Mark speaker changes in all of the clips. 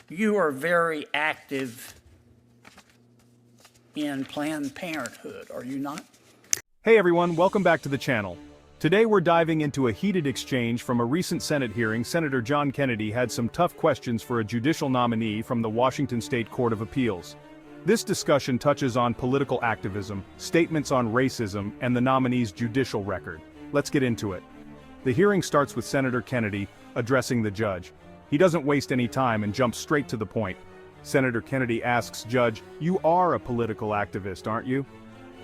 Speaker 1: You are very active in Planned Parenthood, are you not?
Speaker 2: Hey everyone, welcome back to the channel. Today we're diving into a heated exchange from a recent Senate hearing. Senator John Kennedy had some tough questions for a judicial nominee from the Washington State Court of Appeals. This discussion touches on political activism, statements on racism, and the nominee's judicial record. Let's get into it. The hearing starts with Senator Kennedy addressing the judge. He doesn't waste any time and jumps straight to the point. Senator Kennedy asks Judge, "You are a political activist, aren't you?"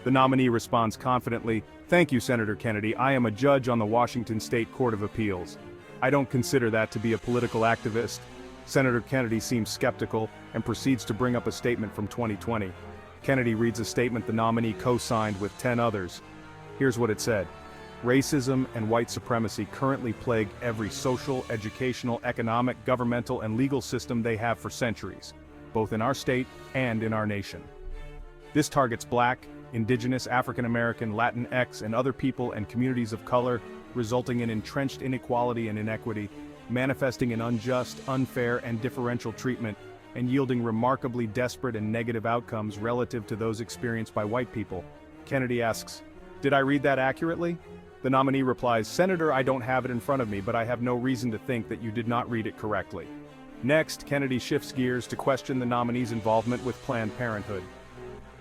Speaker 2: The nominee responds confidently, "Thank you, Senator Kennedy. I am a judge on the Washington State Court of Appeals. I don't consider that to be a political activist." Senator Kennedy seems skeptical and proceeds to bring up a statement from 2020. Kennedy reads a statement the nominee co-signed with 10 others. Here's what it said. "Racism and white supremacy currently plague every social, educational, economic, governmental, and legal system they have for centuries, both in our state and in our nation. This targets Black, Indigenous, African American, Latinx, and other people and communities of color, resulting in entrenched inequality and inequity, manifesting in unjust, unfair, and differential treatment, and yielding remarkably desperate and negative outcomes relative to those experienced by white people." Kennedy asks, "Did I read that accurately?" The nominee replies, "Senator, I don't have it in front of me, but I have no reason to think that you did not read it correctly." Next, Kennedy shifts gears to question the nominee's involvement with Planned Parenthood.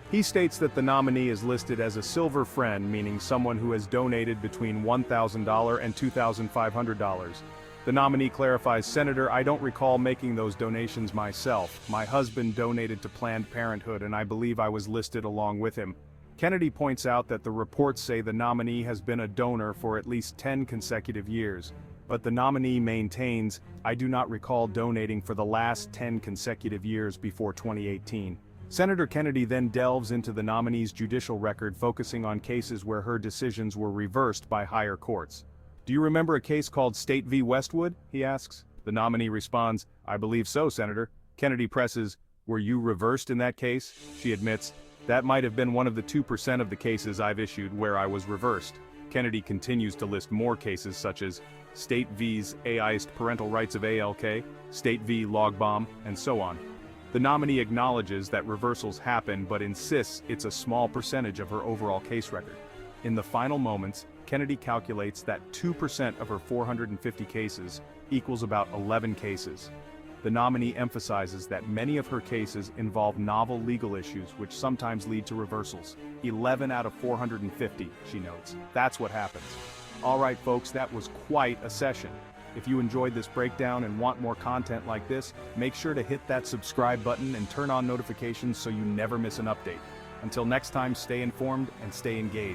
Speaker 2: He states that the nominee is listed as a silver friend, meaning someone who has donated between $1,000 and $2,500. The nominee clarifies, "Senator, I don't recall making those donations myself. My husband donated to Planned Parenthood and I believe I was listed along with him." Kennedy points out that the reports say the nominee has been a donor for at least 10 consecutive years, but the nominee maintains, "I do not recall donating for the last 10 consecutive years before 2018. Senator Kennedy then delves into the nominee's judicial record, focusing on cases where her decisions were reversed by higher courts. "Do you remember a case called State v. Westwood?" he asks. The nominee responds, "I believe so, Senator." Kennedy presses, "Were you reversed in that case?" She admits, "That might have been one of the 2% of the cases I've issued where I was reversed." Kennedy continues to list more cases such as State v's AI'd parental rights of ALK, State v. Log Bomb, and so on. The nominee acknowledges that reversals happen but insists it's a small percentage of her overall case record. In the final moments, Kennedy calculates that 2% of her 450 cases equals about 11 cases. The nominee emphasizes that many of her cases involve novel legal issues which sometimes lead to reversals. 11 out of 450, she notes. That's what happens. Alright folks, that was quite a session. If you enjoyed this breakdown and want more content like this, make sure to hit that subscribe button and turn on notifications so you never miss an update. Until next time, stay informed and stay engaged.